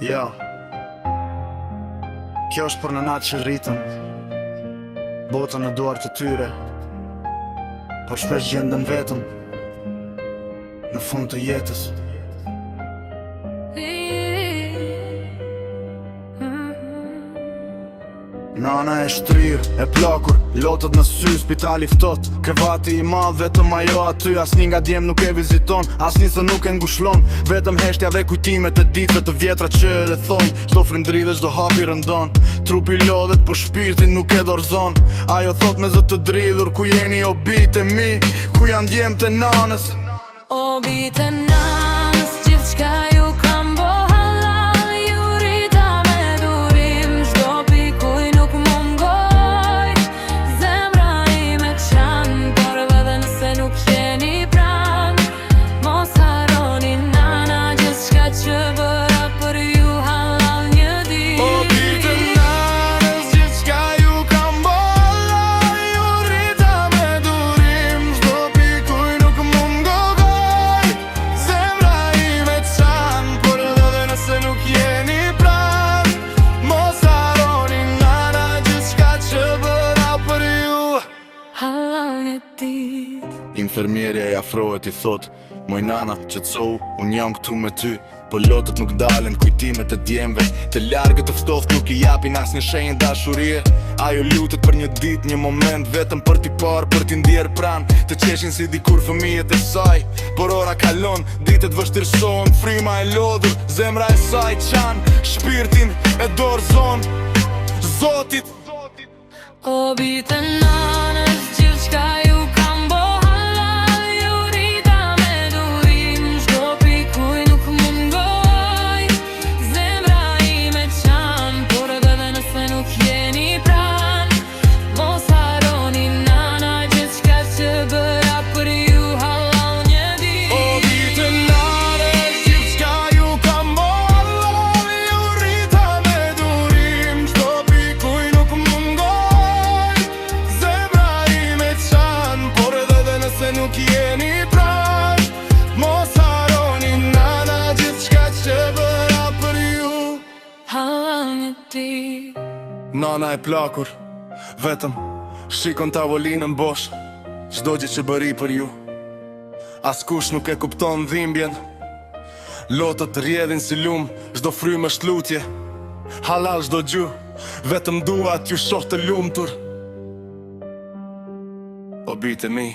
Jo, kjo është për nënat që rritën botën në duart të tyre, por shpesh gjenden vetëm në fund të jetës. Nana e shtrirë, e plakur, lotët në sy, spitali ftot. Krevati i madh, vetëm ajo aty. Asnjë nga djem nuk e viziton, asnjë se nuk e ngushllon. Vetëm heshtja dhe kujtimet e ditëve të vjetra që e rrethojnë. Çdo frindri dhe çdo hap i rëndon. Trupi lodhet, por shpirti nuk e dorëzon. Ajo thot me zë të dridhur, ku jeni o bitë e mi? Ku janë djemt e nanës? O bitë e nanës, gjithçka ju kam bo halal. Ju rrita me durim, çdo pikuj nuk mungoj. Zemra ime çan, por edhe nëse nuk jeni pran, mos harroni nana, gjithçka që bëra për ju halal një ditë. O bitë e nanës, gjithçka ju kam bo halal. Ju rrita me durim, çdo pikuj nuk mungoj. Zemra ime çan, por edhe nëse nuk jeni pran, mos harroni nana, gjithçka që bëra për ju Halal një ditë. Infermierja i afrohet i thot: moj nana, qetësohu, unë jam këtu me ty. Po lotët nuk dalen, kujtimet e djemve të largët të ftoft nuk i japin asnjë shenjë dashurie. Ajo lutet për një ditë, një moment, vetëm për t'i parë, për t'i ndjerë pranë. Të qeshin si dikur fëmijët e saj, por ora kalon, ditët vështirësohen. Fryma e lodhur, zemra e saj çan, shpirtin e dorëzon Zotit. O bitë e nanës, gjithçka ju kam bo halal. Ju rrita me durim, çdo pikuj nuk mungoj. Zemra ime çan, por edhe nëse nuk jeni pran, mos harroni nana, gjithçka që bëra për ju halal një ditë. O bitë e nanës, gjithçka ju kam bo halal. Ju rrita me durim, çdo pikuj nuk mungoj. Zemra ime çan, por edhe nëse nuk jeni pran, mos harroni nana, gjithçka që bëra për ju Halal një ditë. Nana e plakur, vetëm shikon tavolinën bosh, çdo gjë që bëri për ju. Askush nuk e kupton dhimbjen, lotët rrjedhin si lum, çdo frymë është lutje. Halal çdo gjuhë, vetëm dua t'ju shoh të lumtur. O bitë e mi,